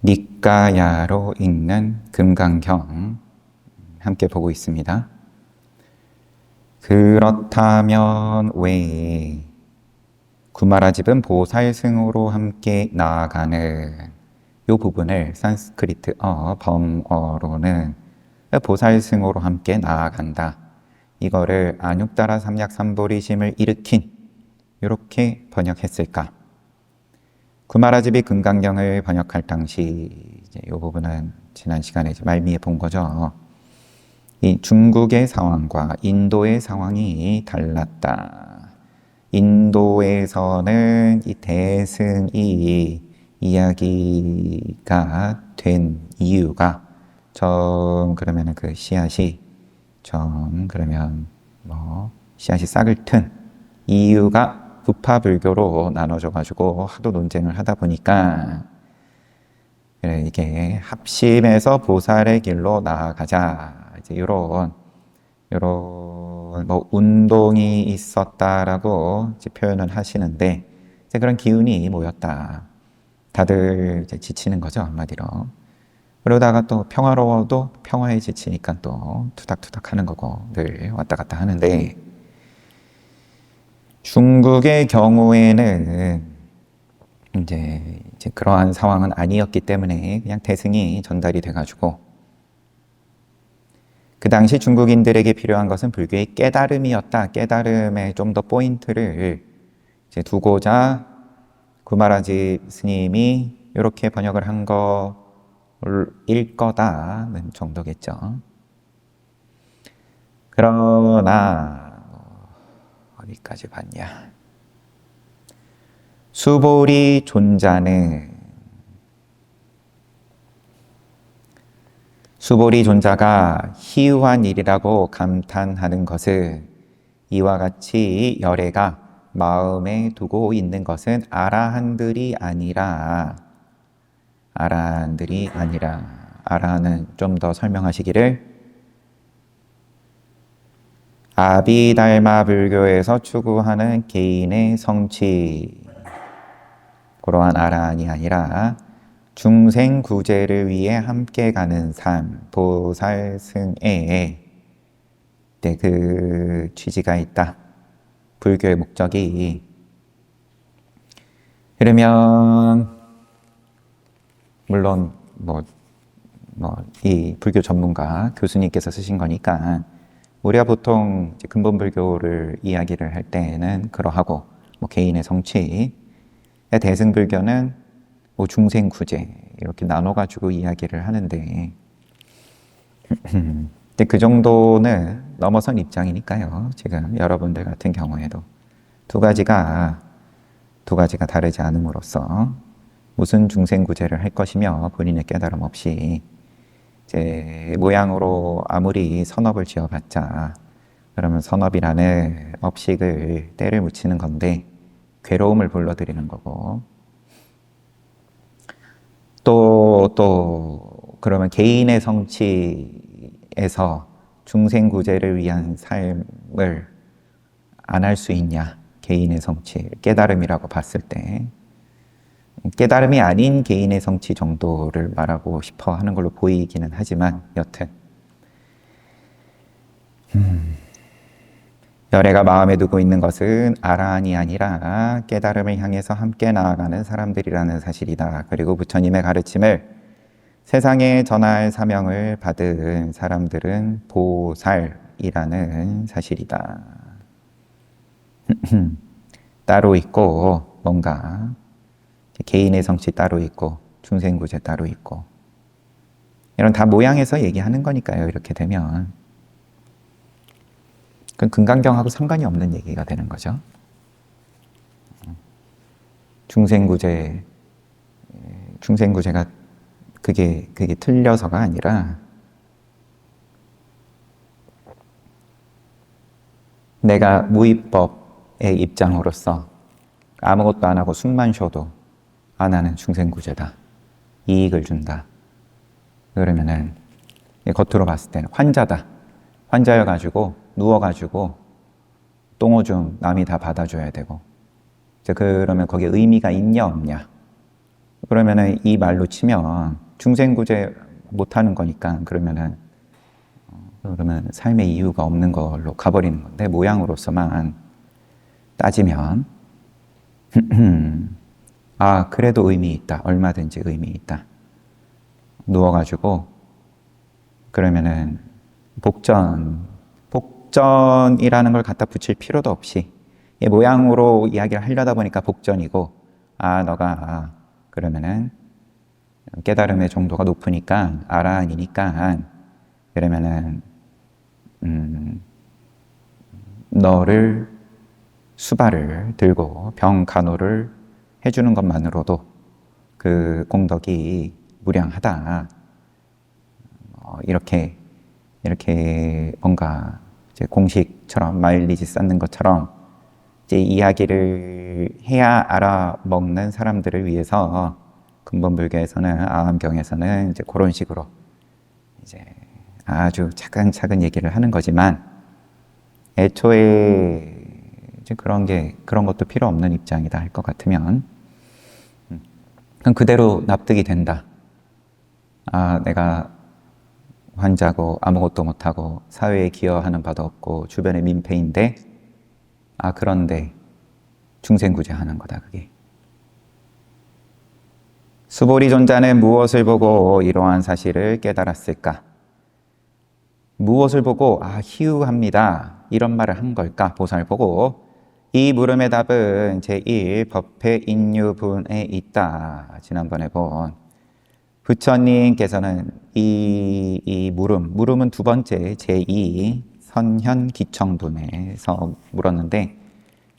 니까야로 읽는 금강경 함께 보고 있습니다. 그렇다면 왜 구마라집은 보살승으로 함께 나아가는 이 부분을 산스크리트어 범어로는 보살승으로 함께 나아간다. 이거를 아뇽따라 삼약삼보리심을 일으킨 이렇게 번역했을까? 구마라집이 금강경을 번역할 당시 이 부분은 지난 시간에 말미에 본 거죠. 이 중국의 상황과 인도의 상황이 달랐다. 인도에서는 이 대승이 이야기가 된 이유가 그러면 그 씨앗이 그러면 씨앗이 싹을 튼 이유가 부파불교로 나눠져 가지고 하도 논쟁을 하다 보니까 이게 합심해서 보살의 길로 나아가자 이제 이런 운동이 있었다라고 이제 표현을 하시는데 이제 그런 기운이 모였다. 다들 이제 지치는 거죠, 한마디로. 그러다가 또 평화로워도 평화에 지치니까 또 투닥투닥 하는 거고 늘 왔다 갔다 하는데, 중국의 경우에는 이제 그러한 상황은 아니었기 때문에 그냥 대승이 전달이 돼가지고, 그 당시 중국인들에게 필요한 것은 불교의 깨달음이었다. 깨달음에 좀 더 포인트를 이제 두고자 구마라지 스님이 이렇게 번역을 한 거일 거다는 정도겠죠. 그러나 어디까지 봤냐? 수보리 존자가 희유한 일이라고 감탄하는 것은 이와 같이 열애가 마음에 두고 있는 것은 아라한들이 아니라, 아라한은 좀 더 설명하시기를, 아비달마 불교에서 추구하는 개인의 성취, 그러한 아라한이 아니라 중생구제를 위해 함께 가는 삶, 보살승에 그 취지가 있다. 불교의 목적이. 그러면 물론 이 불교 전문가 교수님께서 쓰신 거니까 우리가 보통 근본 불교를 이야기를 할 때는 그러하고 개인의 성취, 대승불교는 중생구제 이렇게 나눠가지고 이야기를 하는데 근데 그 정도는 넘어선 입장이니까요. 지금 여러분들 같은 경우에도 두 가지가 다르지 않음으로써 무슨 중생구제를 할 것이며 본인의 깨달음 없이 이제 모양으로 아무리 선업을 지어봤자 그러면 선업이라는 업식을 때를 묻히는 건데 괴로움을 불러들이는 거고, 또 그러면 개인의 성취에서 중생구제를 위한 삶을 안 할 수 있냐? 개인의 성취, 깨달음이라고 봤을 때 깨달음이 아닌 개인의 성취 정도를 말하고 싶어 하는 걸로 보이기는 하지만, 여튼 열애가 마음에 두고 있는 것은 아라한이 아니라 깨달음을 향해서 함께 나아가는 사람들이라는 사실이다. 그리고 부처님의 가르침을 세상에 전할 사명을 받은 사람들은 보살이라는 사실이다. 따로 있고, 뭔가 개인의 성취 따로 있고 중생구제 따로 있고, 이런 다 모양에서 얘기하는 거니까요. 이렇게 되면 그건 금강경하고 상관이 없는 얘기가 되는 거죠. 중생구제가 그게 틀려서가 아니라, 내가 무위법의 입장으로서 아무것도 안 하고 숨만 쉬어도 안 하는 중생구제다. 이익을 준다. 그러면은 겉으로 봤을 때는 환자다. 환자여가지고 누워가지고 똥오줌 남이 다 받아줘야 되고, 그러면 거기에 의미가 있냐 없냐? 그러면은 이 말로 치면 중생구제 못하는 거니까 그러면 삶의 이유가 없는 걸로 가버리는 건데, 모양으로서만 따지면 아, 그래도 의미 있다. 얼마든지 의미 있다. 누워가지고 그러면은 복전이라는 걸 갖다 붙일 필요도 없이 이 모양으로 이야기를 하려다 보니까 복전이고, 아, 너가 그러면은 깨달음의 정도가 높으니까 아라한이니까 그러면은 너를 수발을 들고 병간호를 해주는 것만으로도 그 공덕이 무량하다. 이렇게 뭔가 이제 공식처럼 마일리지 쌓는 것처럼 이제 이야기를 해야 알아먹는 사람들을 위해서 근본불교에서는, 아함경에서는 이제 그런 식으로 이제 아주 차근차근 얘기를 하는 거지만, 애초에 이제 그런 것도 필요 없는 입장이다 할 것 같으면, 그럼 그대로 납득이 된다. 아, 내가 환자고 아무것도 못하고 사회에 기여하는 바도 없고 주변에 민폐인데, 아, 그런데 중생구제하는 거다, 그게. 수보리존자는 무엇을 보고 이러한 사실을 깨달았을까? 무엇을 보고 희우합니다, 이런 말을 한 걸까? 보살보고. 이 물음의 답은 제1 법회 인유분에 있다. 지난번에 본 부처님께서는 이 물음은 두 번째 제2 선현기청분에서 물었는데,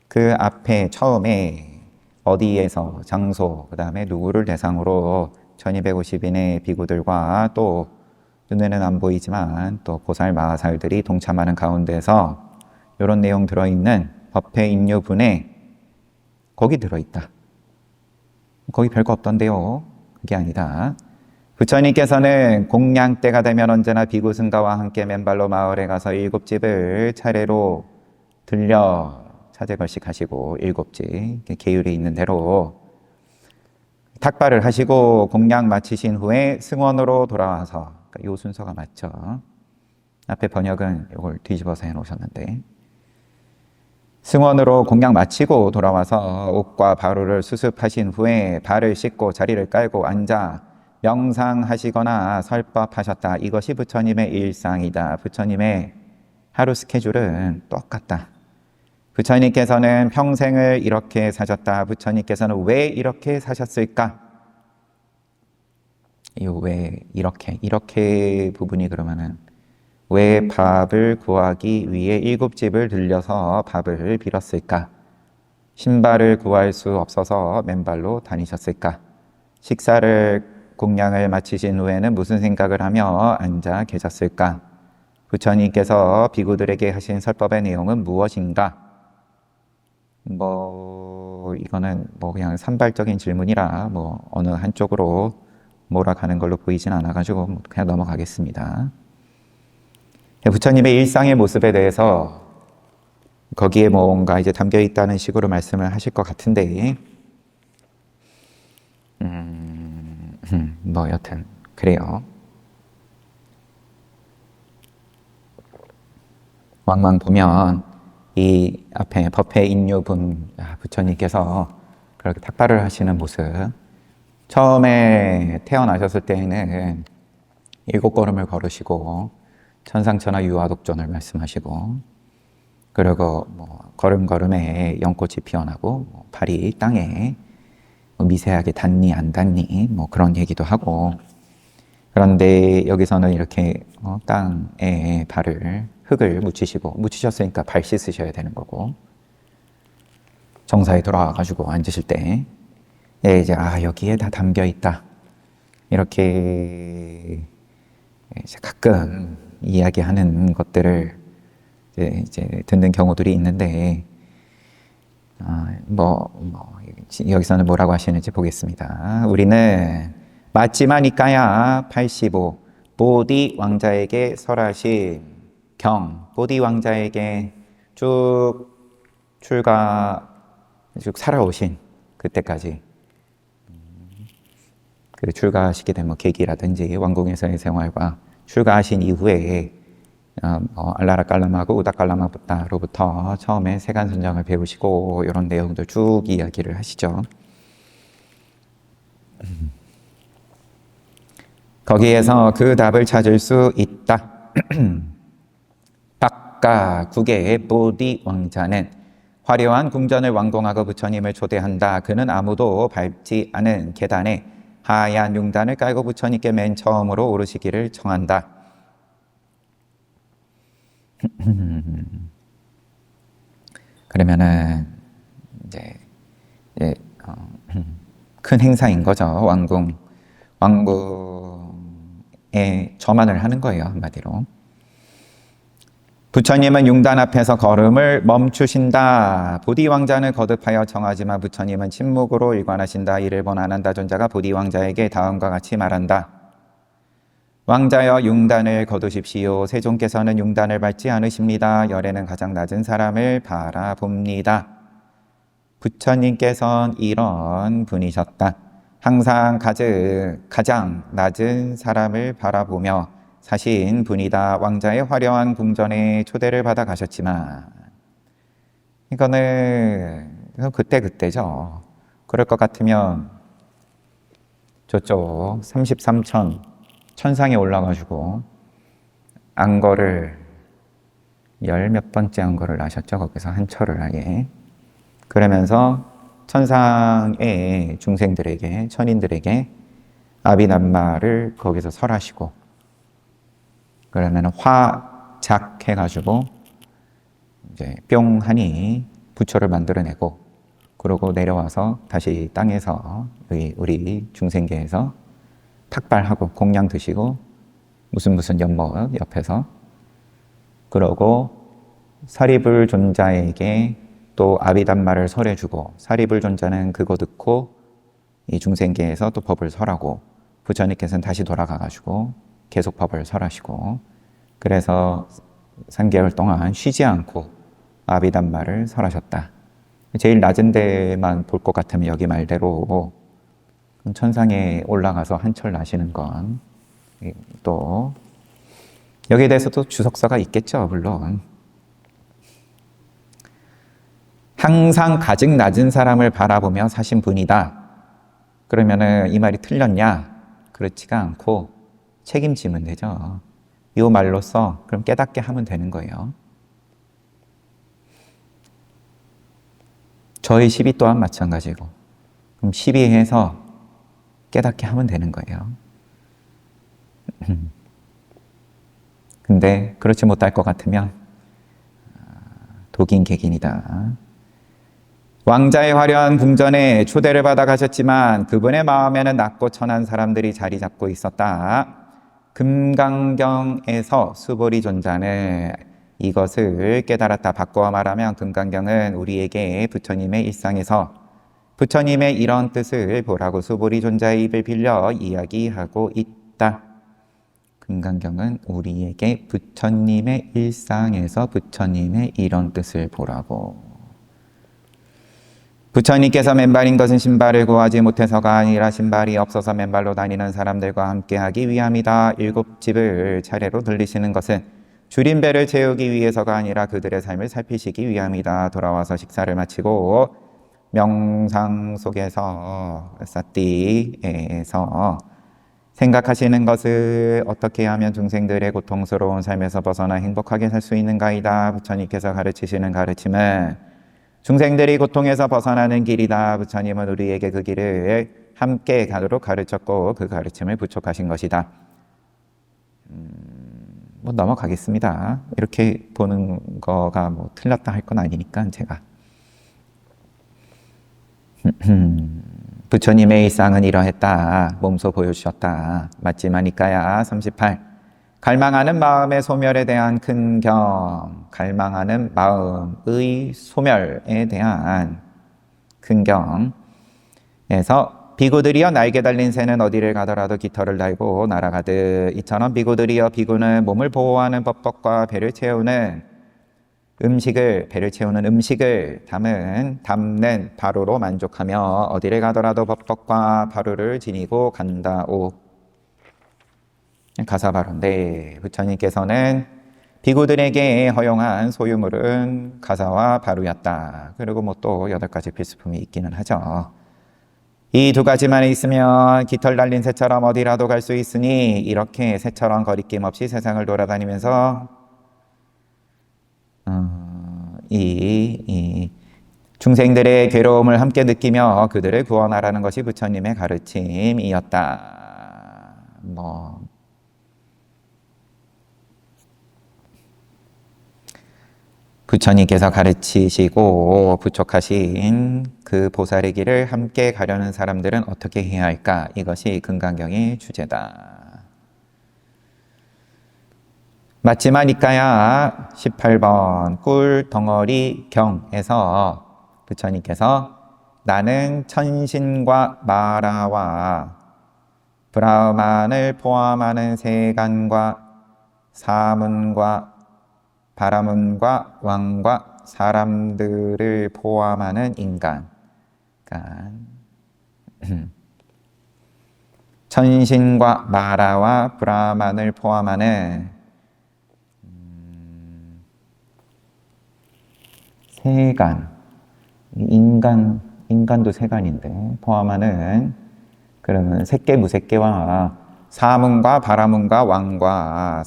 그 앞에 처음에 어디에서, 장소, 그 다음에 누구를 대상으로 1250인의 비구들과 또 눈에는 안 보이지만 또 보살 마하살들이 동참하는 가운데서 이런 내용 들어있는 법회 인유분에 거기 들어있다. 거기 별거 없던데요. 그게 아니다. 부처님께서는 공양 때가 되면 언제나 비구 승가와 함께 맨발로 마을에 가서 7집을 차례로 들려 차제걸식하시고 7집 계율이 있는 대로 탁발을 하시고 공양 마치신 후에 승원으로 돌아와서, 그러니까 요 순서가 맞죠. 앞에 번역은 이걸 뒤집어서 해놓으셨는데, 승원으로 공양 마치고 돌아와서 옷과 바루를 수습하신 후에 발을 씻고 자리를 깔고 앉아 명상하시거나 설법하셨다. 이것이 부처님의 일상이다. 부처님의 하루 스케줄은 똑같다. 부처님께서는 평생을 이렇게 사셨다. 부처님께서는 왜 이렇게 사셨을까? 이 왜 이렇게 부분이 그러면은 왜 밥을 구하기 위해 7집을 들려서 밥을 빌었을까? 신발을 구할 수 없어서 맨발로 다니셨을까? 식사를 공양을 마치신 후에는 무슨 생각을 하며 앉아 계셨을까? 부처님께서 비구들에게 하신 설법의 내용은 무엇인가? 이거는 그냥 산발적인 질문이라 어느 한쪽으로 몰아가는 걸로 보이진 않아가지고 그냥 넘어가겠습니다. 부처님의 일상의 모습에 대해서 거기에 뭔가 이제 담겨 있다는 식으로 말씀을 하실 것 같은데, 여튼 그래요. 왕왕 보면 이 앞에 법회 인유분 부처님께서 그렇게 탁발을 하시는 모습, 처음에 태어나셨을 때에는 7걸음을 걸으시고 천상천하 유화독존을 말씀하시고, 그리고 걸음걸음에 연꽃이 피어나고 발이 땅에 미세하게 닿니 안 닿니 그런 얘기도 하고, 그런데 여기서는 이렇게 땅에 흙을 묻히셨으니까 발 씻으셔야 되는 거고, 정사에 돌아와가지고 앉으실 때 이제 여기에 다 담겨 있다, 이렇게 가끔 이야기하는 것들을 이제 듣는 경우들이 있는데, 여기서는 뭐라고 하시는지 보겠습니다. 우리는 맞지마니까야 85 보디 왕자에게 설하신 보디 왕자에게 쭉 살아오신 그때까지 그 출가하시게 된 뭐 계기라든지 왕궁에서의 생활과 출가하신 이후에 알라라 깔라마고 우다 깔라마부타로부터 처음에 세간선장을 배우시고 이런 내용들 쭉 이야기를 하시죠. 거기에서 그 답을 찾을 수 있다. 박가 국의 보디 왕자는 화려한 궁전을 완공하고 부처님을 초대한다. 그는 아무도 밟지 않은 계단에 하얀 융단을 깔고 부처님께 맨 처음으로 오르시기를 청한다. 그러면은 이제 큰 행사인 거죠. 왕궁에 점안을 하는 거예요, 한마디로. 부처님은 융단 앞에서 걸음을 멈추신다. 보디 왕자는 거듭하여 청하지만 부처님은 침묵으로 일관하신다. 이를 본 아난다존자가 보디 왕자에게 다음과 같이 말한다. 왕자여, 융단을 거두십시오. 세존께서는 융단을 밟지 않으십니다. 열에는 가장 낮은 사람을 바라봅니다. 부처님께서는 이런 분이셨다. 항상 가장 낮은 사람을 바라보며 사신 분이다. 왕자의 화려한 궁전에 초대를 받아 가셨지만 이거는 그때죠. 그럴 것 같으면 저쪽 33천 천상에 올라가지고 안거를 몇 번째 안거를 하셨죠. 거기서 한철을 아예. 그러면서 천상의 중생들에게, 천인들에게 아비남마를 거기서 설하시고, 그러면 화작 해가지고 이제 뿅 하니 부처를 만들어내고, 그러고 내려와서 다시 땅에서 우리 중생계에서 탁발하고 공양 드시고 무슨 연못 옆에서, 그러고 사리불 존자에게 또 아비담마를 설해주고, 사리불 존자는 그거 듣고 이 중생계에서 또 법을 설하고, 부처님께서는 다시 돌아가가지고 계속 법을 설하시고, 그래서 3개월 동안 쉬지 않고 아비담마를 설하셨다. 제일 낮은 데만 볼 것 같으면 여기 말대로 천상에 올라가서 한철 나시는 건, 또 여기에 대해서도 주석서가 있겠죠, 물론. 항상 가장 낮은 사람을 바라보며 사신 분이다. 그러면은 이 말이 틀렸냐? 그렇지가 않고 책임지면 되죠. 이 말로써 그럼 깨닫게 하면 되는 거예요. 저의 시비 또한 마찬가지고, 그럼 시비해서 깨닫게 하면 되는 거예요. 근데 그렇지 못할 것 같으면 독인객인이다. 왕자의 화려한 궁전에 초대를 받아 가셨지만 그분의 마음에는 낮고 천한 사람들이 자리 잡고 있었다. 금강경에서 수보리 존자는 이것을 깨달았다. 바꿔 말하면 금강경은 우리에게 부처님의 일상에서 부처님의 이런 뜻을 보라고 수보리 존자의 입을 빌려 이야기하고 있다. 금강경은 우리에게 부처님의 일상에서 부처님의 이런 뜻을 보라고. 부처님께서 맨발인 것은 신발을 구하지 못해서가 아니라 신발이 없어서 맨발로 다니는 사람들과 함께하기 위함이다. 7집을 차례로 들리시는 것은 줄임배를 채우기 위해서가 아니라 그들의 삶을 살피시기 위함이다. 돌아와서 식사를 마치고 명상 속에서 사띠에서 생각하시는 것을 어떻게 하면 중생들의 고통스러운 삶에서 벗어나 행복하게 살 수 있는가이다. 부처님께서 가르치시는 가르침은 중생들이 고통에서 벗어나는 길이다. 부처님은 우리에게 그 길을 함께 가도록 가르쳤고 그 가르침을 부촉하신 것이다. 넘어가겠습니다. 이렇게 보는 거가 틀렸다 할 건 아니니까 제가. 부처님의 일상은 이러했다. 몸소 보여주셨다. 맞지마니까야 38. 갈망하는 마음의 소멸에 대한 큰 경, 갈망하는 마음의 소멸에 대한 큰 경에서 비구들이여 날개 달린 새는 어디를 가더라도 깃털을 달고 날아가듯 이처럼 비구들이여 비구는 몸을 보호하는 법법과 배를 채우는 배를 채우는 음식을 담는 바로로 만족하며 어디를 가더라도 법덕과 바로를 지니고 간다오. 가사 바로인데 부처님께서는 비구들에게 허용한 소유물은 가사와 바루였다. 그리고 뭐 또 8가지 필수품이 있기는 하죠. 이 2가지만 있으면 깃털 달린 새처럼 어디라도 갈 수 있으니 이렇게 새처럼 거리낌 없이 세상을 돌아다니면서 이 중생들의 괴로움을 함께 느끼며 그들을 구원하라는 것이 부처님의 가르침이었다. 부처님께서 가르치시고 부촉하신 그 보살의 길을 함께 가려는 사람들은 어떻게 해야 할까? 이것이 금강경의 주제다. 맞지만 이까야 18번 꿀덩어리 경에서 부처님께서 나는 천신과 마라와 브라만을 포함하는 세간과 사문과 바라문과 왕과 사람들을 포함하는 인간. 천신과 마라와 브라만을 포함하는 세간. 인간도 세간인데 포함하는 그러면 색계 무색계와 사문과 바라문과 왕과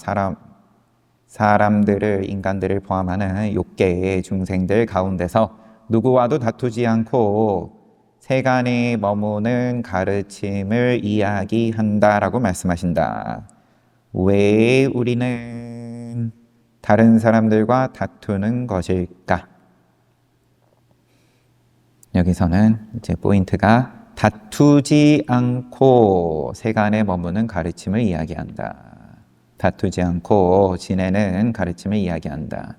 사람들을 인간들을 포함하는 6개의 중생들 가운데서 누구와도 다투지 않고 세간에 머무는 가르침을 이야기한다라고 말씀하신다. 왜 우리는 다른 사람들과 다투는 것일까? 여기서는 이제 포인트가 다투지 않고 세간에 머무는 가르침을 이야기한다. 다투지 않고 지내는 가르침을 이야기한다.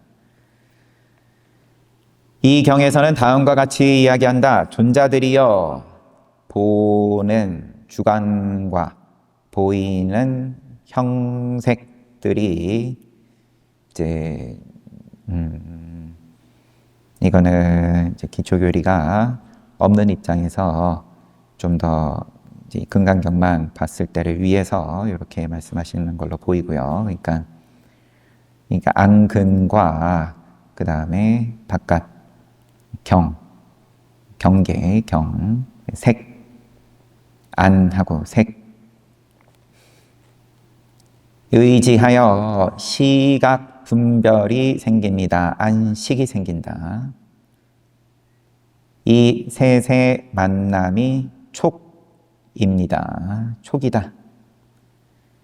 이 경에서는 다음과 같이 이야기한다. 존자들이여 보는 주관과 보이는 형색들이 이제 이거는 이제 기초교리가 없는 입장에서 좀 더 금강경만 봤을 때를 위해서 이렇게 말씀하시는 걸로 보이고요. 그러니까 안근과 그 다음에 바깥 경계, 색, 안하고 색 의지하여 시각 분별이 생깁니다. 안식이 생긴다. 이 셋의 만남이 촉입니다. 촉이다.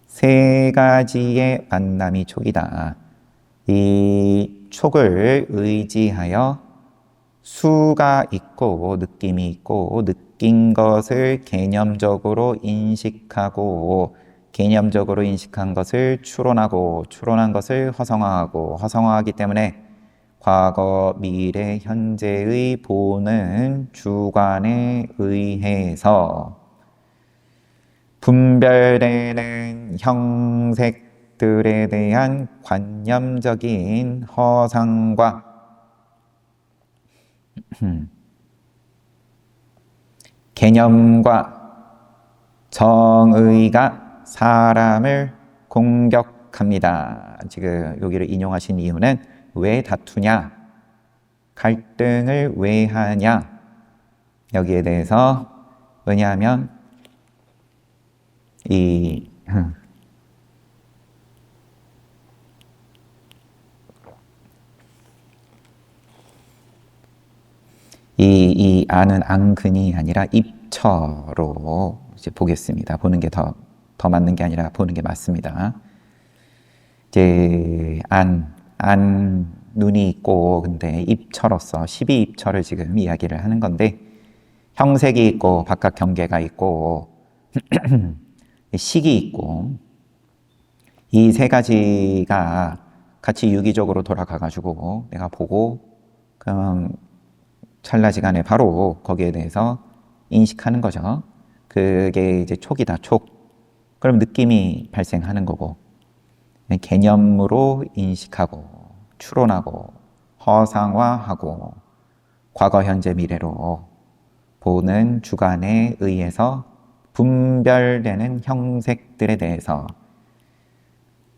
3가지의 만남이 촉이다. 이 촉을 의지하여 수가 있고 느낌이 있고 느낀 것을 개념적으로 인식하고 개념적으로 인식한 것을 추론하고 추론한 것을 허성화하고 허성화하기 때문에 과거, 미래, 현재의 보는 주관에 의해서 분별되는 형색들에 대한 관념적인 허상과 개념과 정의가 사람을 공격합니다. 지금 여기를 인용하신 이유는 왜 다투냐? 갈등을 왜 하냐? 여기에 대해서 왜냐하면 이 안은 안근이 아니라 입처로 이제 보겠습니다. 보는 게 더 맞는 게 아니라 보는 게 맞습니다. 이제 눈이 있고 근데 입처로서 12입처를 지금 이야기를 하는 건데 형색이 있고 바깥 경계가 있고 식이 있고 이 3가지가 같이 유기적으로 돌아가가지고 내가 보고 그럼 찰나시간에 바로 거기에 대해서 인식하는 거죠. 그게 이제 촉이다, 촉. 그럼 느낌이 발생하는 거고 개념으로 인식하고 추론하고 허상화하고 과거, 현재, 미래로 보는 주관에 의해서 분별되는 형색들에 대해서,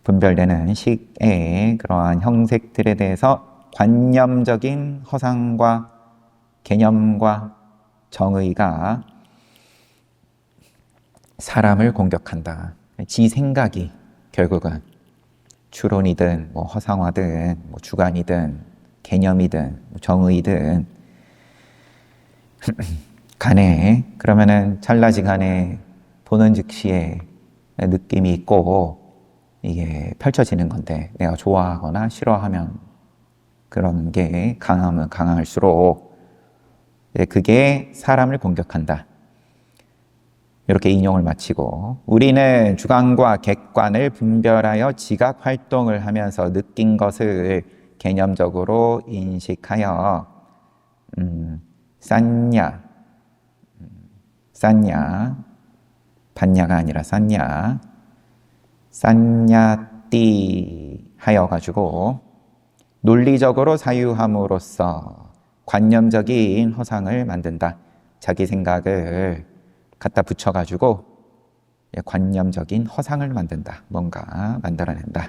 분별되는 식의 그러한 형색들에 대해서 관념적인 허상과 개념과 정의가 사람을 공격한다. 지 생각이 결국은 추론이든 뭐 허상화든 뭐 주관이든 개념이든 뭐 정의든 간에, 그러면은 찰나지간에 보는 즉시에 느낌이 있고 이게 펼쳐지는 건데, 내가 좋아하거나 싫어하면 그런 게 강하면 강할수록 그게 사람을 공격한다. 이렇게 인용을 마치고, 우리는 주관과 객관을 분별하여 지각 활동을 하면서 느낀 것을 개념적으로 인식하여 쌌냐, 봤냐가 아니라 쌌냐띠 하여가지고 논리적으로 사유함으로써 관념적인 허상을 만든다. 자기 생각을 갖다 붙여가지고 관념적인 허상을 만든다. 뭔가 만들어낸다.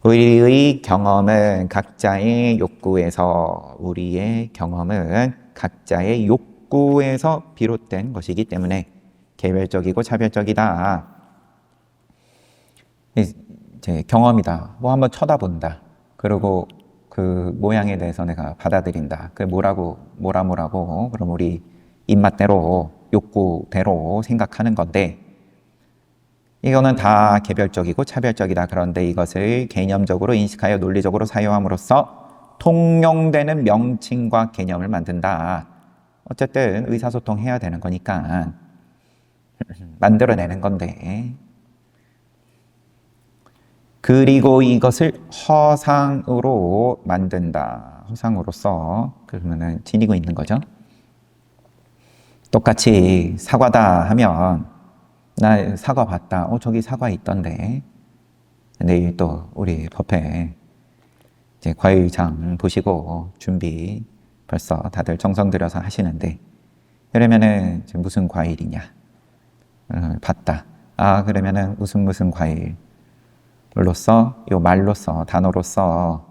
우리의 경험은 각자의 욕구에서, 우리의 경험은 각자의 욕구에서 비롯된 것이기 때문에 개별적이고 차별적이다. 이제 경험이다. 뭐 한번 쳐다본다. 그리고 그 모양에 대해서 내가 받아들인다. 그 뭐라고 그럼 우리 입맛대로, 욕구대로 생각하는 건데, 이거는 다 개별적이고 차별적이다. 그런데 이것을 개념적으로 인식하여 논리적으로 사용함으로써 통용되는 명칭과 개념을 만든다. 어쨌든 의사소통해야 되는 거니까 만들어내는 건데, 그리고 이것을 허상으로 만든다. 허상으로서, 그러면은 지니고 있는 거죠. 똑같이 사과다 하면, 나 사과 봤다. 저기 사과 있던데. 내일 또 우리 법회 이제 과일장 보시고 준비 벌써 다들 정성 들여서 하시는데, 그러면은 지금 무슨 과일이냐? 봤다. 그러면은 무슨 과일로서, 요 말로서, 단어로서,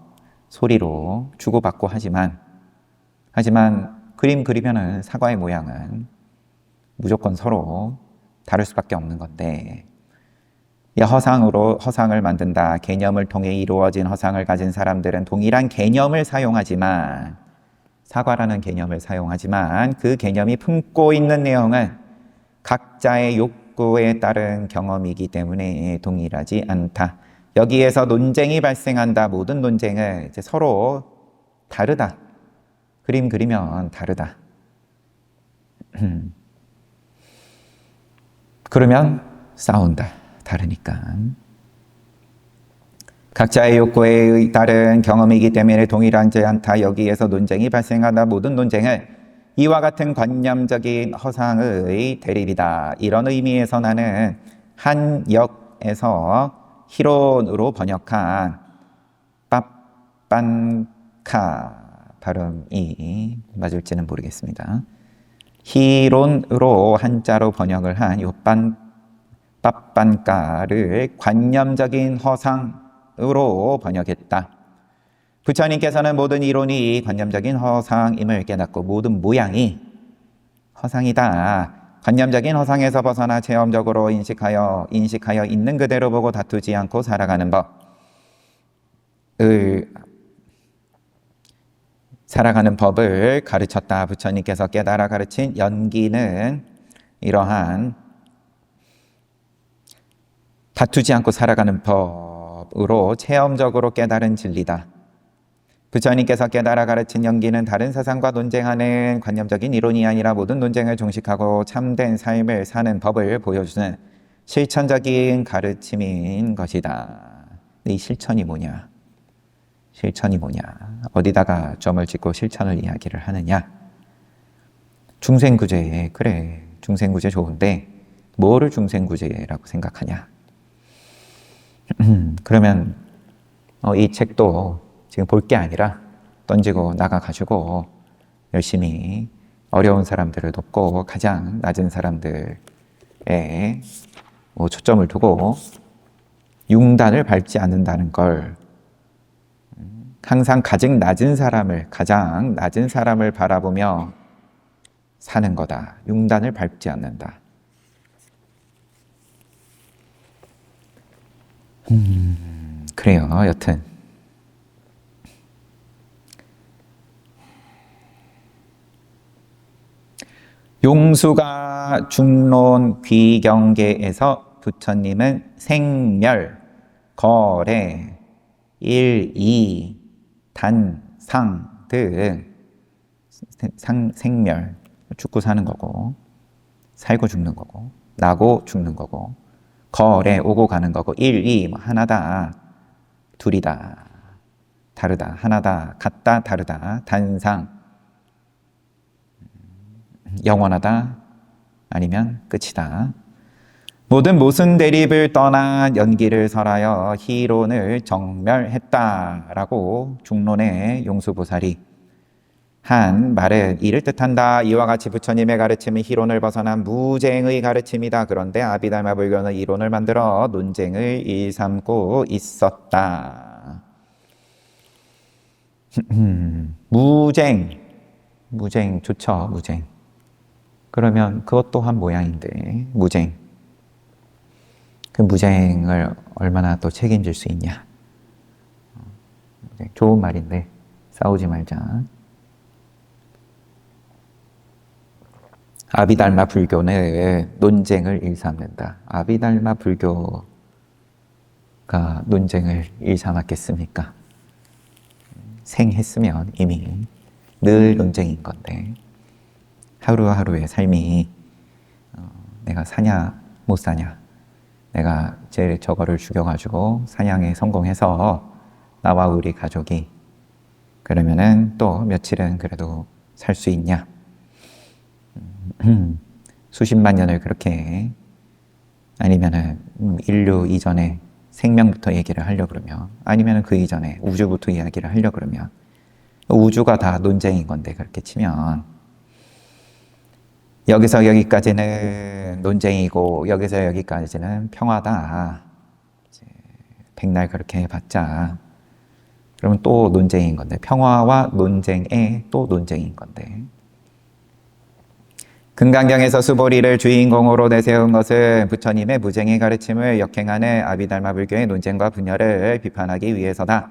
소리로 주고받고 하지만 그림 그리면은 사과의 모양은 무조건 서로 다를 수밖에 없는 건데, 허상을 만든다. 개념을 통해 이루어진 허상을 가진 사람들은 동일한 개념을 사용하지만, 사과라는 개념을 사용하지만 그 개념이 품고 있는 내용은 각자의 욕구에 따른 경험이기 때문에 동일하지 않다. 여기에서 논쟁이 발생한다. 모든 논쟁은 이제 서로 다르다. 그림 그리면 다르다. 그러면 싸운다. 다르니까. 각자의 욕구에 따른 경험이기 때문에 동일하지 않다. 여기에서 논쟁이 발생하다. 모든 논쟁은 이와 같은 관념적인 허상의 대립이다. 이런 의미에서 나는 한역에서 희론으로 번역한 빠빤카, 발음이 맞을지는 모르겠습니다. 희론으로 한자로 번역을 한 요 빠빤카를 관념적인 허상으로 번역했다. 부처님께서는 모든 이론이 관념적인 허상임을 깨닫고 모든 모양이 허상이다. 관념적인 허상에서 벗어나 체험적으로 인식하여 있는 그대로 보고 다투지 않고 살아가는 법을 가르쳤다. 부처님께서 깨달아 가르친 연기는 이러한 다투지 않고 살아가는 법으로 체험적으로 깨달은 진리다. 부처님께서 깨달아 가르친 연기는 다른 사상과 논쟁하는 관념적인 이론이 아니라 모든 논쟁을 종식하고 참된 삶을 사는 법을 보여주는 실천적인 가르침인 것이다. 이 실천이 뭐냐? 어디다가 점을 찍고 실천을 이야기를 하느냐? 중생구제, 그래, 중생구제 좋은데 뭐를 중생구제라고 생각하냐? 그러면 이 책도 지금 볼 게 아니라 던지고 나가가지고 열심히 어려운 사람들을 돕고 가장 낮은 사람들에 초점을 두고 융단을 밟지 않는다는 걸, 항상 가장 낮은 사람을 바라보며 사는 거다. 융단을 밟지 않는다. 그래요. 여튼 용수가 중론 귀경계에서 부처님은 생멸, 거래, 일이, 단상 등 생멸, 죽고 사는 거고, 살고 죽는 거고, 나고 죽는 거고, 거래, 오고 가는 거고, 일이, 하나다, 둘이다, 다르다, 하나다, 같다, 다르다, 단상, 영원하다, 아니면 끝이다. 모든 모순 대립을 떠나 연기를 설하여 희론을 정멸했다라고 중론의 용수보살이 한 말은 이를 뜻한다. 이와 같이 부처님의 가르침은 희론을 벗어난 무쟁의 가르침이다. 그런데 아비달마 불교는 이론을 만들어 논쟁을 일삼고 있었다. 무쟁 좋죠. 무쟁. 그러면 그것 또한 모양인데, 무쟁. 그 무쟁을 얼마나 또 책임질 수 있냐. 좋은 말인데 싸우지 말자. 아비달마 불교는 논쟁을 일삼는다. 아비달마 불교가 논쟁을 일삼았겠습니까? 생했으면 이미 늘 논쟁인 건데, 하루하루의 삶이 내가 사냐 못 사냐, 내가 저거를 죽여가지고 사냥에 성공해서 나와 우리 가족이 그러면은 또 며칠은 그래도 살 수 있냐, 수십만 년을 그렇게, 아니면은 인류 이전에 생명부터 얘기를 하려고 그러면, 아니면은 그 이전에 우주부터 이야기를 하려고 그러면, 우주가 다 논쟁인 건데, 그렇게 치면 여기서 여기까지는 논쟁이고 여기서 여기까지는 평화다. 백날 그렇게 해봤자 그러면 또 논쟁인 건데, 평화와 논쟁에 또 논쟁인 건데, 금강경에서 수보리를 주인공으로 내세운 것은 부처님의 무쟁의 가르침을 역행하는 아비달마 불교의 논쟁과 분열을 비판하기 위해서다.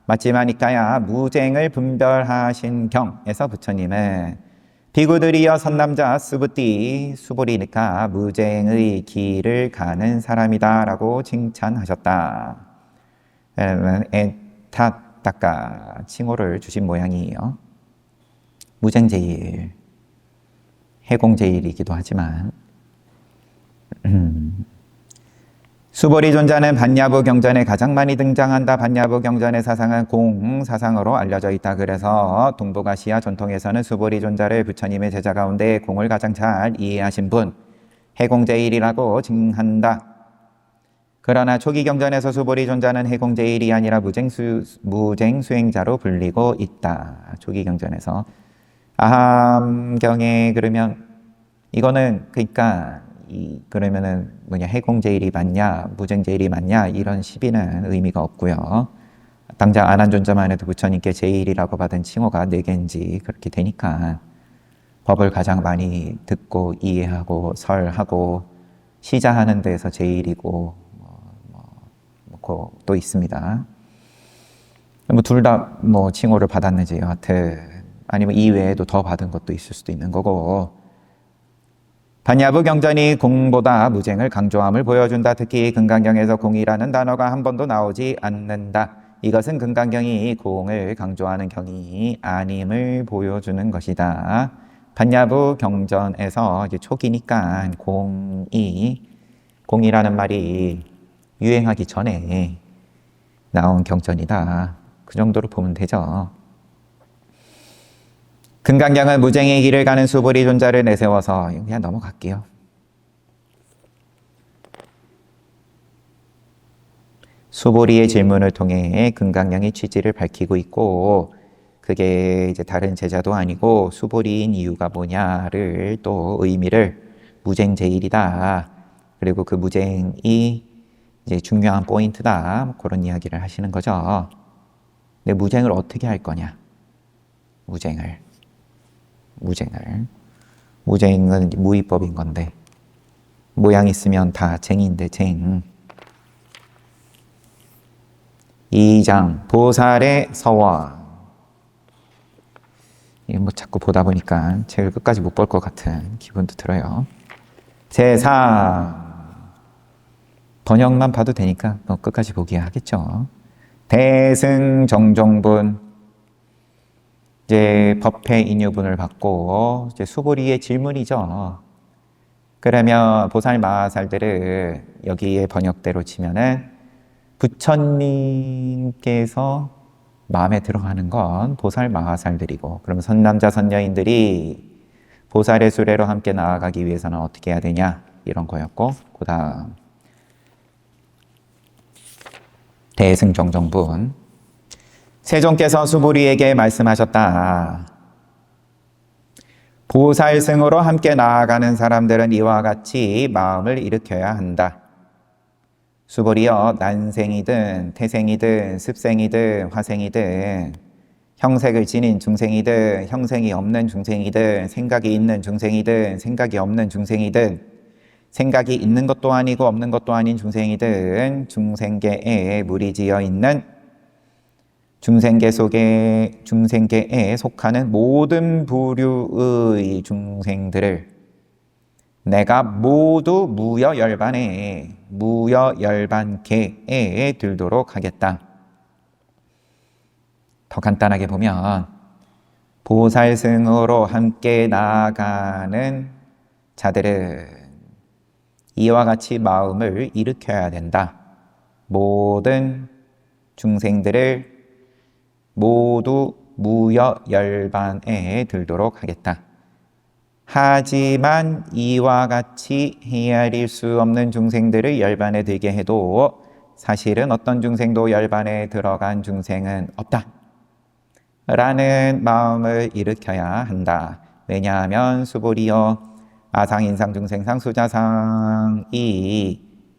마치마니까야 무쟁을 분별하신 경에서 부처님은 비구들이여 선남자 수부띠 수보리니까 무쟁의 길을 가는 사람이다 라고 칭찬하셨다. 에타타카 칭호를 주신 모양이에요. 무쟁제일, 해공제일이기도 하지만, 수보리 존자는 반야부 경전에 가장 많이 등장한다. 반야부 경전의 사상은 공 사상으로 알려져 있다. 그래서 동북아시아 전통에서는 수보리 존자를 부처님의 제자 가운데 공을 가장 잘 이해하신 분, 해공제일이라고 칭한다. 그러나 초기 경전에서 수보리 존자는 해공제일이 아니라 무쟁수행자로 불리고 있다. 초기 경전에서. 아함경에 그러면 이거는 그러니까 그러면은 해공제일이 맞냐 무쟁제일이 맞냐 이런 시비는 의미가 없고요. 당장 아난존자만 해도 부처님께 제일이라고 받은 칭호가 4개인지 그렇게 되니까 법을 가장 많이 듣고 이해하고 설하고 시자하는 데서 제일이고 또 있습니다. 둘 다 칭호를 받았는지 여하튼, 아니면 이외에도 더 받은 것도 있을 수도 있는 거고, 반야부 경전이 공보다 무쟁을 강조함을 보여준다. 특히 금강경에서 공이라는 단어가 한 번도 나오지 않는다. 이것은 금강경이 공을 강조하는 경이 아님을 보여주는 것이다. 반야부 경전에서 이제 초기니까 공이라는 말이 유행하기 전에 나온 경전이다. 그 정도로 보면 되죠. 금강경은 무쟁의 길을 가는 수보리 존자를 내세워서, 그냥 넘어갈게요. 수보리의 질문을 통해 금강경이 취지를 밝히고 있고, 그게 이제 다른 제자도 아니고 수보리인 이유가 뭐냐를 또 의미를 무쟁제일이다. 그리고 그 무쟁이 이제 중요한 포인트다. 뭐 그런 이야기를 하시는 거죠. 근데 무쟁을 어떻게 할 거냐? 무쟁은 무위법인 건데 모양 있으면 다 쟁인데 쟁. 2장 보살의 서원. 이게 뭐 자꾸 보다 보니까 책을 끝까지 못 볼 것 같은 기분도 들어요. 제4 번역만 봐도 되니까 뭐 끝까지 보기 하겠죠. 대승정종분. 이제 법회 인유분을 받고 이제 수보리의 질문이죠. 그러면 보살 마하살들은 여기에 번역대로 치면은 부처님께서 마음에 들어가는 건 보살 마하살들이고, 그럼 선남자 선녀인들이 보살의 수레로 함께 나아가기 위해서는 어떻게 해야 되냐 이런 거였고, 그 다음 대승정정분. 세종께서 수보리에게 말씀하셨다. 보살승으로 함께 나아가는 사람들은 이와 같이 마음을 일으켜야 한다. 수보리여, 난생이든 태생이든 습생이든 화생이든 형색을 지닌 중생이든 형생이 없는 중생이든 생각이 있는 중생이든 생각이 없는 중생이든 생각이 있는 것도 아니고 없는 것도 아닌 중생이든 중생계에 무리지어 있는 중생계에 속하는 모든 부류의 중생들을 내가 모두 무여열반계에 들도록 하겠다. 더 간단하게 보면 보살승으로 함께 나아가는 자들은 이와 같이 마음을 일으켜야 된다. 모든 중생들을 모두 무여열반에 들도록 하겠다. 하지만 이와 같이 헤아릴 수 없는 중생들을 열반에 들게 해도 사실은 어떤 중생도 열반에 들어간 중생은 없다. 라는 마음을 일으켜야 한다. 왜냐하면 수보리여, 아상, 인상, 중생상, 수자상이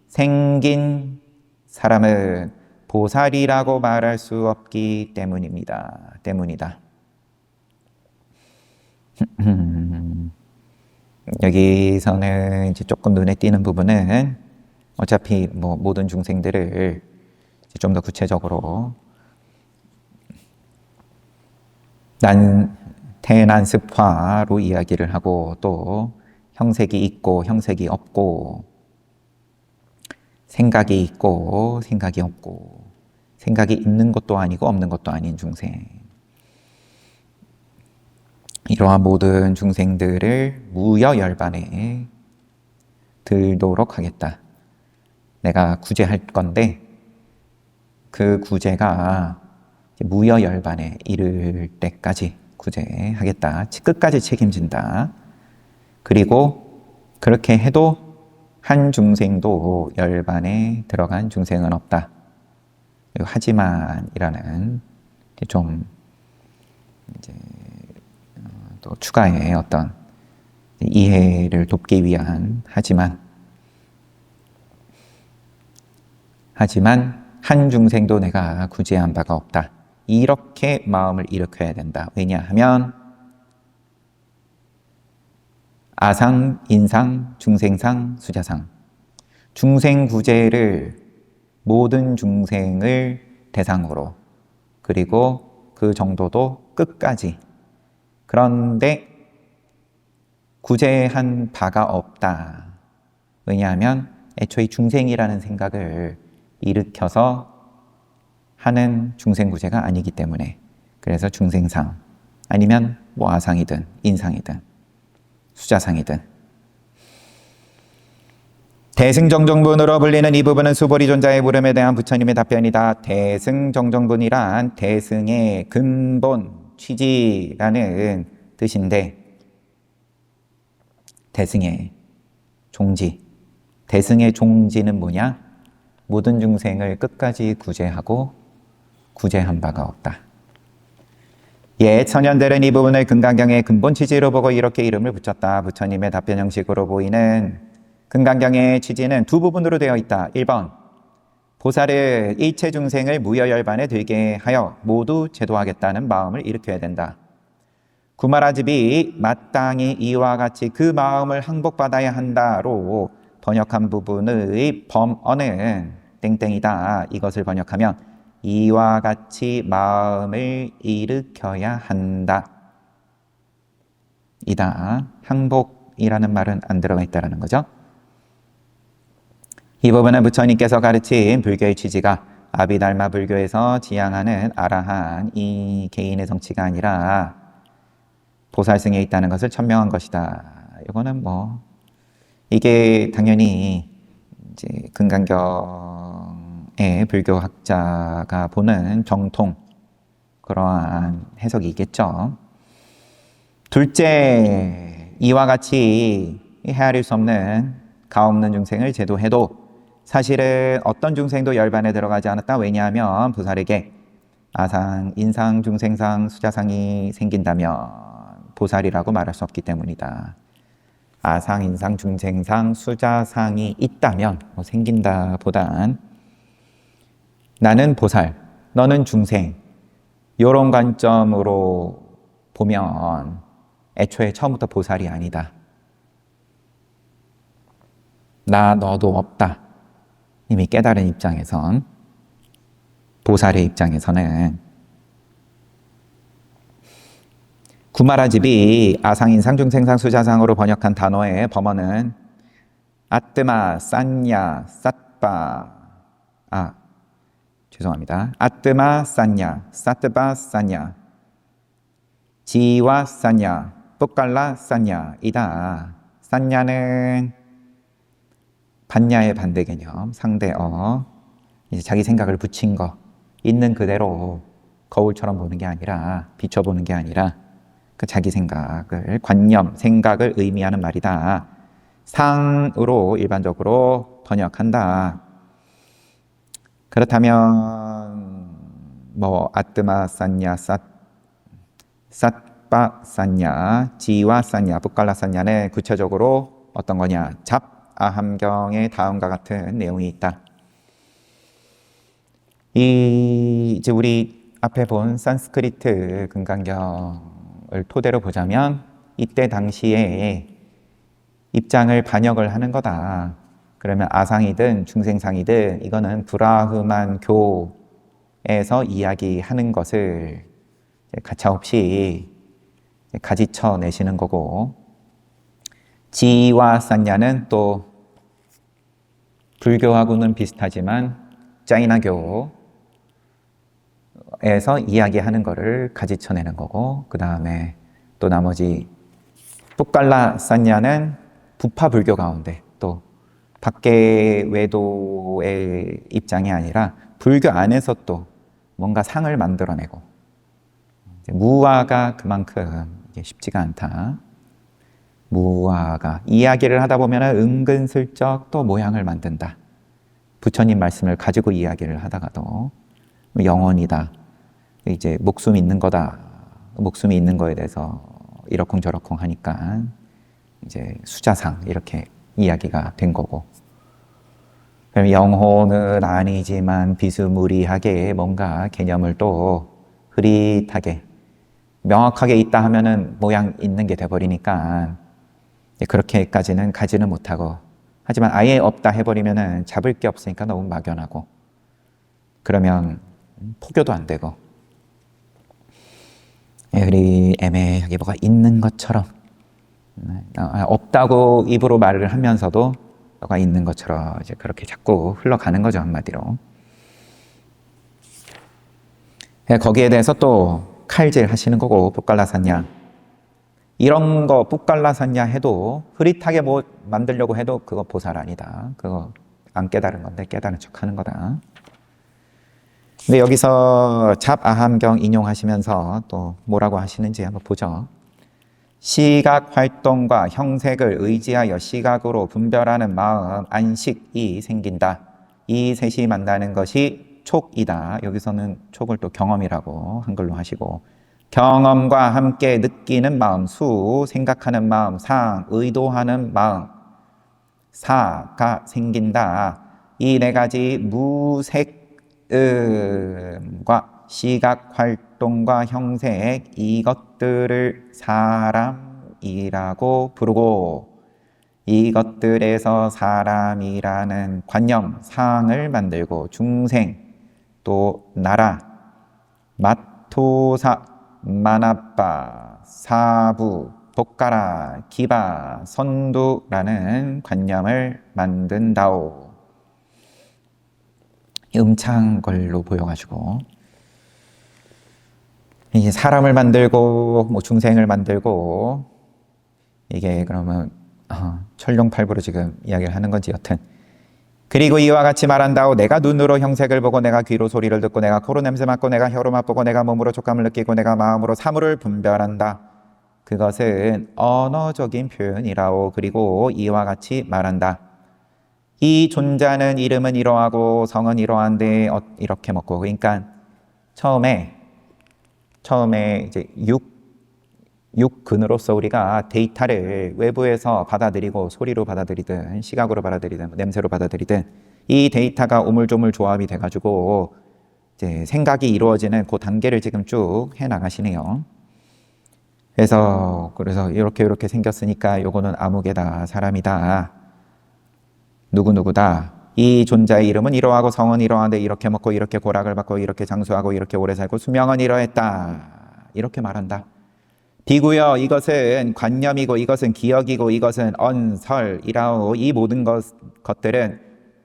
생긴 사람은 보살이라고 말할 수 없기 때문이다. 여기서는 이제 조금 눈에 띄는 부분은 어차피 뭐 모든 중생들을 좀 더 구체적으로 태난습화로 이야기를 하고, 또 형색이 있고 형색이 없고, 생각이 있고 생각이 없고, 생각이 있는 것도 아니고 없는 것도 아닌 중생, 이러한 모든 중생들을 무여열반에 들도록 하겠다. 내가 구제할 건데 그 구제가 무여열반에 이를 때까지 구제하겠다. 끝까지 책임진다. 그리고 그렇게 해도 한 중생도 열반에 들어간 중생은 없다. 하지만이라는 좀 이제 또 추가의 어떤 이해를 돕기 위한 하지만 한 중생도 내가 구제한 바가 없다. 이렇게 마음을 일으켜야 된다. 왜냐하면 아상, 인상, 중생상, 수자상, 중생 구제를 모든 중생을 대상으로, 그리고 그 정도도 끝까지, 그런데 구제한 바가 없다. 왜냐하면 애초에 중생이라는 생각을 일으켜서 하는 중생구제가 아니기 때문에. 그래서 중생상, 아니면 뭐 아상이든 인상이든 수자상이든. 대승정정분으로 불리는 이 부분은 수보리 존자의 물음에 대한 부처님의 답변이다. 대승정정분이란 대승의 근본 취지라는 뜻인데, 대승의 종지, 대승의 종지는 뭐냐? 모든 중생을 끝까지 구제하고 구제한 바가 없다. 예, 천연들은 이 부분을 금강경의 근본 취지로 보고 이렇게 이름을 붙였다. 부처님의 답변 형식으로 보이는 금강경의 취지는 두 부분으로 되어 있다. 1번, 보살을 일체 중생을 무여열반에 들게 하여 모두 제도하겠다는 마음을 일으켜야 된다. 구마라집이 마땅히 이와 같이 그 마음을 항복받아야 한다로 번역한 부분의 범어는 땡땡이다. 이것을 번역하면 이와 같이 마음을 일으켜야 한다. 이다. 항복이라는 말은 안 들어가 있다는 거죠. 이 부분은 부처님께서 가르친 불교의 취지가 아비달마 불교에서 지향하는 아라한 이 개인의 성취가 아니라 보살승에 있다는 것을 천명한 것이다. 이거는 뭐 이게 당연히 이제 금강경의 불교학자가 보는 정통 그러한 해석이겠죠. 둘째, 이와 같이 헤아릴 수 없는 가없는 중생을 제도해도 사실은 어떤 중생도 열반에 들어가지 않았다. 왜냐하면 보살에게 아상, 인상, 중생상, 수자상이 생긴다면 보살이라고 말할 수 없기 때문이다. 아상, 인상, 중생상, 수자상이 있다면 생긴다 보단 나는 보살, 너는 중생 이런 관점으로 보면 애초에 처음부터 보살이 아니다. 나 너도 없다. 이미 깨달은 입장에선 보살의 입장에서는 구마라집이 아상인상 중생상 수자상으로 번역한 단어의 범어는 아뜨마 산야 삿바 아뜨마 산야 사뜨바 산야 지와 산야 뿌깔라 산야이다. 산야는 반야의 반대 개념, 상대어, 이제 자기 생각을 붙인 거, 있는 그대로 거울처럼 보는 게 아니라, 비춰보는 게 아니라, 그 자기 생각을, 관념, 생각을 의미하는 말이다. 상으로 일반적으로 번역한다. 그렇다면, 아뜨마 산야, 삿바 산야, 지와 산야, 뿌깔라 산야는 구체적으로 어떤 거냐? 아함경의 다음과 같은 내용이 있다. 이제 우리 앞에 본 산스크리트 금강경을 토대로 보자면 이때 당시에 입장을 반역을 하는 거다. 그러면 아상이든 중생상이든 이거는 브라흐만 교에서 이야기하는 것을 가차없이 가지쳐 내시는 거고, 지와 산야는 또 불교하고는 비슷하지만 짜이나교에서 이야기하는 것을 가지쳐내는 거고, 그 다음에 또 나머지 뿌깔라 산야는 부파 불교 가운데 또 밖에 외도의 입장이 아니라 불교 안에서 또 뭔가 상을 만들어내고, 무화가 그만큼 쉽지가 않다. 무화가 이야기를 하다 보면 은근슬쩍 또 모양을 만든다. 부처님 말씀을 가지고 이야기를 하다가도 영원이다. 이제 목숨이 있는 거다. 목숨이 있는 거에 대해서 이러쿵저러쿵 하니까 이제 수자상 이렇게 이야기가 된 거고. 그럼 영혼은 아니지만 비스무리하게 뭔가 개념을 또 흐릿하게 명확하게 있다 하면은 모양 있는 게 돼버리니까 그렇게까지는 가지는 못하고, 하지만 아예 없다 해버리면은 잡을 게 없으니까 너무 막연하고, 그러면 포교도 안 되고, 우리 애매하게 뭐가 있는 것처럼, 없다고 입으로 말을 하면서도 뭐가 있는 것처럼 이제 그렇게 자꾸 흘러가는 거죠, 한마디로. 거기에 대해서 또 칼질 하시는 거고, 뿌깔라산야. 이런 거 뿌깔라산야 해도 흐릿하게 뭐 만들려고 해도 그거 보살 아니다. 그거 안 깨달은 건데 깨달은 척 하는 거다. 근데 여기서 잡아함경 인용하시면서 또 뭐라고 하시는지 한번 보죠. 시각 활동과 형색을 의지하여 시각으로 분별하는 마음, 안식이 생긴다. 이 셋이 만나는 것이 촉이다. 여기서는 촉을 또 경험이라고 한글로 하시고, 경험과 함께 느끼는 마음, 수, 생각하는 마음, 상, 의도하는 마음, 사가 생긴다. 이 네 가지 무색음과 시각 활동과 형색, 이것들을 사람이라고 부르고, 이것들에서 사람이라는 관념, 상을 만들고, 중생, 또 나라, 마토사, 만아빠, 사부, 독가라, 기바, 선두라는 관념을 만든다오. 음창걸로 보여가지고 이게 사람을 만들고 뭐 중생을 만들고 이게 그러면 천룡팔부로 지금 이야기를 하는 건지 여튼 그리고 이와 같이 말한다오. 내가 눈으로 형색을 보고 내가 귀로 소리를 듣고 내가 코로 냄새 맡고 내가 혀로 맛보고 내가 몸으로 촉감을 느끼고 내가 마음으로 사물을 분별한다. 그것은 언어적인 표현이라오. 그리고 이와 같이 말한다. 이 존자는 이름은 이러하고 성은 이러한데 이렇게 먹고 그러니까 처음에 이제 육근으로서 우리가 데이터를 외부에서 받아들이고 소리로 받아들이든 시각으로 받아들이든 냄새로 받아들이든 이 데이터가 오물조물 조합이 돼가지고 이제 생각이 이루어지는 그 단계를 지금 쭉 해 나가시네요. 그래서 이렇게 생겼으니까 요거는 아무개다, 사람이다, 누구누구다. 이 존자의 이름은 이러하고 성은 이러한데 이렇게 먹고 이렇게 고락을 받고 이렇게 장수하고 이렇게 오래 살고 수명은 이러했다. 이렇게 말한다. 비구여 이것은 관념이고 이것은 기억이고 이것은 언설이라오. 이 모든 것들은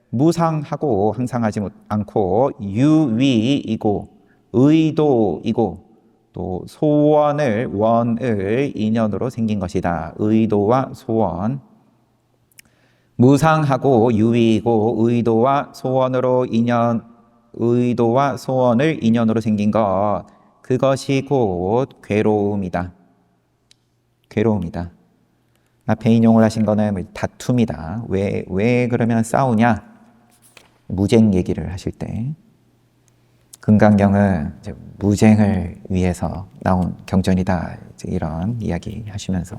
무상하고 항상하지 않고 유위이고 의도이고 또 원을 인연으로 생긴 것이다. 의도와 소원, 무상하고 유위이고 의도와 소원을 인연으로 생긴 것, 그것이 곧 괴로움이다. 괴로움이다. 앞에 인용을 하신 거는 다툼이다. 왜 그러면 싸우냐? 무쟁 얘기를 하실 때 금강경은 이제 무쟁을 위해서 나온 경전이다. 이제 이런 이야기 하시면서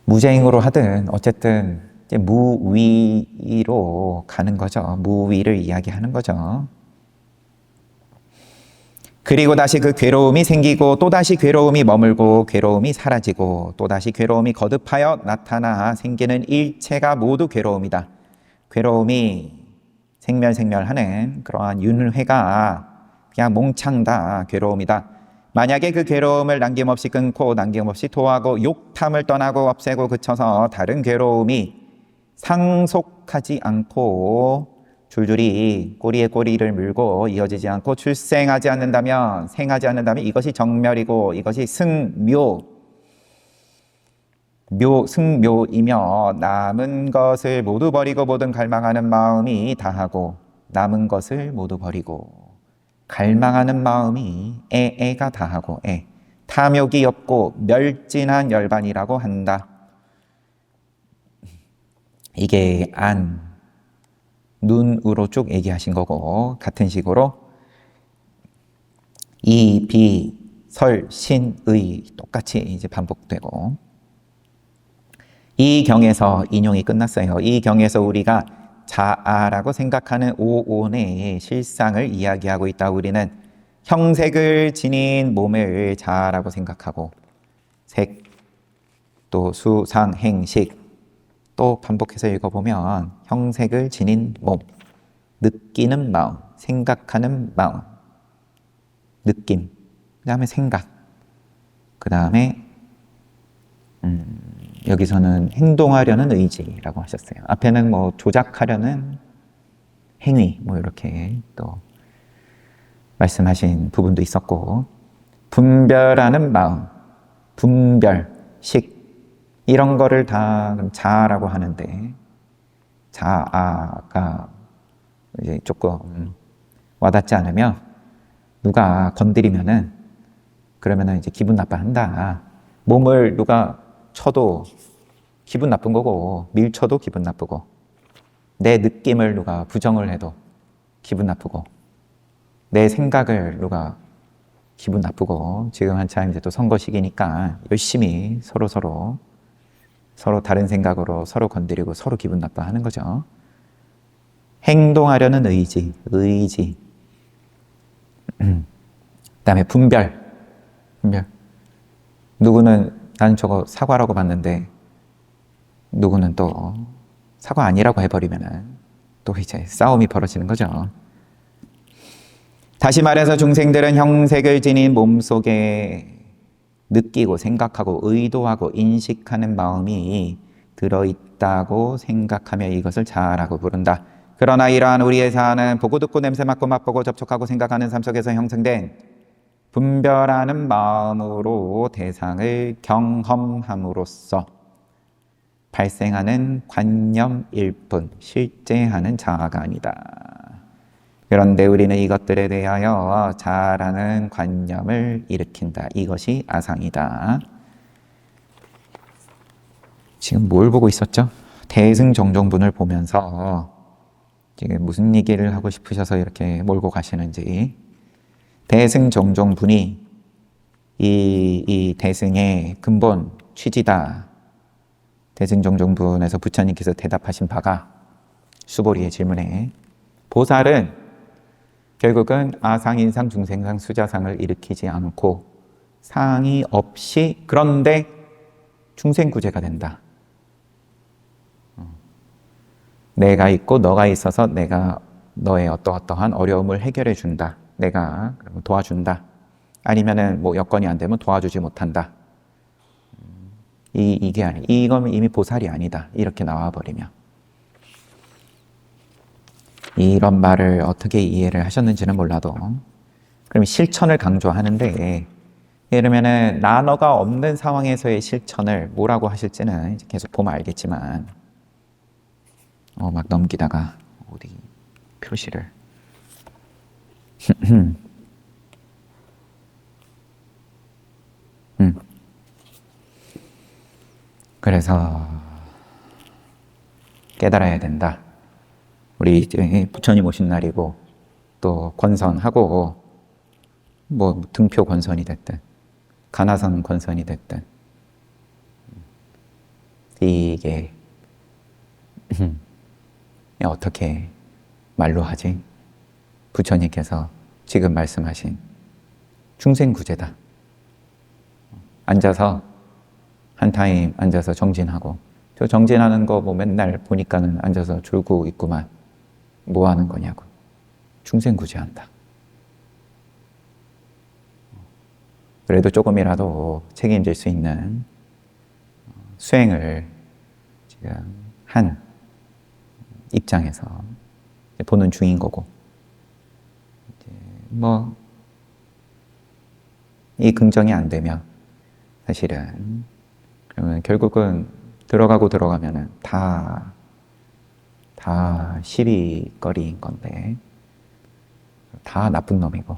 무쟁으로 하든 어쨌든 이제 무위로 가는 거죠. 무위를 이야기하는 거죠. 그리고 다시 그 괴로움이 생기고 또다시 괴로움이 머물고 괴로움이 사라지고 또다시 괴로움이 거듭하여 나타나 생기는 일체가 모두 괴로움이다. 괴로움이 생멸하는 그러한 윤회가 그냥 몽창다. 괴로움이다. 만약에 그 괴로움을 남김없이 끊고 남김없이 토하고 욕탐을 떠나고 없애고 그쳐서 다른 괴로움이 상속하지 않고 줄줄이 꼬리에 꼬리를 물고 이어지지 않고 생하지 않는다면 이것이 정멸이고 이것이 승묘이며 남은 것을 모두 버리고 모든 갈망하는 마음이 다하고 남은 것을 모두 버리고 갈망하는 마음이 애가 다하고 탐욕이 없고 멸진한 열반이라고 한다. 이게 눈으로 쭉 얘기하신 거고 같은 식으로 이, 비, 설, 신, 의 똑같이 이제 반복되고 이 경에서 인용이 끝났어요. 이 경에서 우리가 자아라고 생각하는 오온의 실상을 이야기하고 있다. 우리는 형색을 지닌 몸을 자아라고 생각하고 색, 또 수, 상, 행식 또 반복해서 읽어보면 형색을 지닌 몸, 느끼는 마음, 생각하는 마음, 느낌, 그 다음에 생각, 그 다음에 여기서는 행동하려는 의지라고 하셨어요. 앞에는 뭐 조작하려는 행위, 뭐 이렇게 또 말씀하신 부분도 있었고, 분별하는 마음, 분별식, 이런 거를 다 자아라고 하는데, 자아가 이제 조금 와닿지 않으면 누가 건드리면은 그러면은 이제 기분 나빠한다. 몸을 누가 쳐도 기분 나쁜 거고 밀쳐도 기분 나쁘고 내 느낌을 누가 부정을 해도 기분 나쁘고 내 생각을 누가 기분 나쁘고 지금 한참 이제 또 선거 시기니까 열심히 서로 다른 생각으로 서로 건드리고 서로 기분 나빠하는 거죠. 행동하려는 의지. 그다음에 분별. 누구는 나는 저거 사과라고 봤는데 누구는 또 사과 아니라고 해버리면은 또 이제 싸움이 벌어지는 거죠. 다시 말해서 중생들은 형색을 지닌 몸속에 느끼고 생각하고 의도하고 인식하는 마음이 들어있다고 생각하며 이것을 자아라고 부른다. 그러나 이러한 우리의 자아는 보고 듣고 냄새 맡고 맛보고 접촉하고 생각하는 삶 속에서 형성된 분별하는 마음으로 대상을 경험함으로써 발생하는 관념일 뿐 실제 하는 자아가 아니다. 그런데 우리는 이것들에 대하여 자아라는 관념을 일으킨다. 이것이 아상이다. 지금 뭘 보고 있었죠? 대승정종분을 보면서 지금 무슨 얘기를 하고 싶으셔서 이렇게 몰고 가시는지. 대승정종분이 이 대승의 근본 취지다. 대승정종분에서 부처님께서 대답하신 바가 수보리의 질문에 보살은 결국은 아상, 인상, 중생상, 수자상을 일으키지 않고 상이 없이 그런데 중생구제가 된다. 내가 있고 너가 있어서 내가 너의 어떠한 어려움을 해결해 준다. 내가 도와준다. 아니면은 뭐 여건이 안 되면 도와주지 못한다. 이건 이미 보살이 아니다. 이렇게 나와버리며. 이런 말을 어떻게 이해를 하셨는지는 몰라도, 그럼 실천을 강조하는데, 이러면은 나너가 없는 상황에서의 실천을 뭐라고 하실지는 이제 계속 보면 알겠지만, 막 넘기다가 어디 표시를 그래서 깨달아야 된다. 우리 이제 부처님 오신 날이고 또 권선하고 뭐 등표 권선이 됐든 가나선 권선이 됐든 이게 어떻게 말로 하지? 부처님께서 지금 말씀하신 중생구제다. 앉아서 한 타임 앉아서 정진하고, 저 정진하는 거 뭐 맨날 보니까는 앉아서 졸고 있구만. 뭐 하는 거냐고. 중생구제한다. 그래도 조금이라도 책임질 수 있는 수행을 지금 한 입장에서 보는 중인 거고, 뭐 이 긍정이 안 되면 사실은 그러면 결국은 들어가면은 다 시비거리인 건데, 다 나쁜 놈이고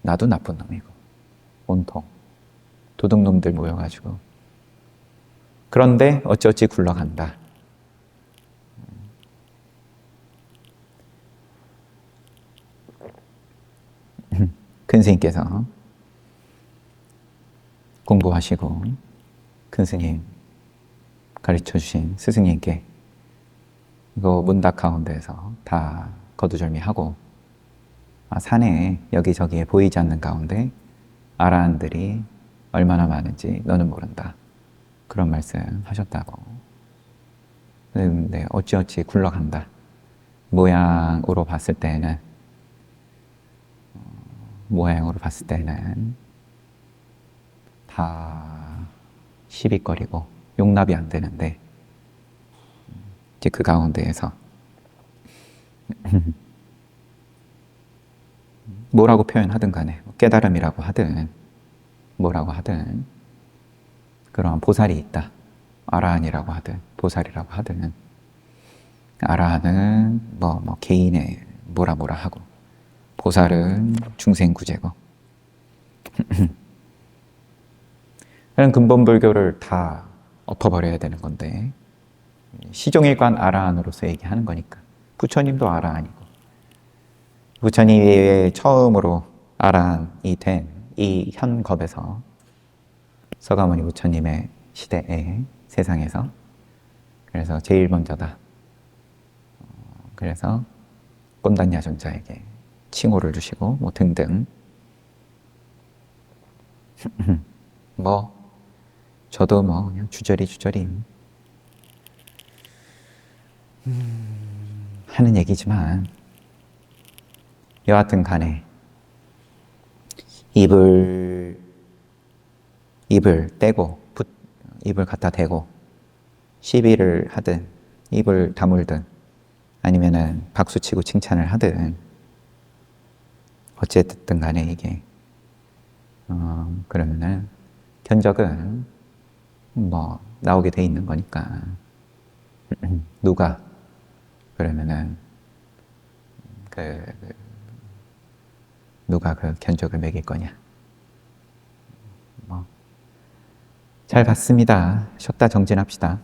나도 나쁜 놈이고 온통 도둑놈들 모여가지고, 그런데 어찌어찌 굴러간다. 큰 스님께서 공부하시고 큰 스님 가르쳐 주신 스승님께 이거 문답 가운데에서 다 거두절미하고, 산에 여기저기에 보이지 않는 가운데 아라한들이 얼마나 많은지 너는 모른다. 그런 말씀 하셨다고. 근데 어찌어찌 굴러간다. 모양으로 봤을 때는 다 시비거리고 용납이 안 되는데, 이제 그 가운데에서 뭐라고 표현하든 간에, 깨달음이라고 하든 뭐라고 하든 그러한 보살이 있다. 아라한이라고 하든 보살이라고 하든, 아라한은 뭐 개인의 뭐라 하고, 보살은 중생구제고. 그런 근본 불교를 다 엎어버려야 되는 건데, 시종일관 아라한으로서 얘기하는 거니까. 부처님도 아라한이고 부처님이 처음으로 아란이 된 이 현겁에서 서가모니 부처님의 시대에 세상에서 그래서 제일 먼저다. 그래서 꼰단야존자에게 칭호를 주시고 뭐 등등 뭐 저도 뭐 그냥 주저리 하는 얘기지만 여하튼 간에 입을 떼고 입을 갖다 대고 시비를 하든 입을 다물든 아니면은 박수치고 칭찬을 하든 어쨌든 간에 이게 그러면은 견적은 뭐 나오게 돼 있는 거니까 누가 그러면은 누가 그 견적을 매길 거냐. 뭐 잘 봤습니다. 쉬었다 정진합시다.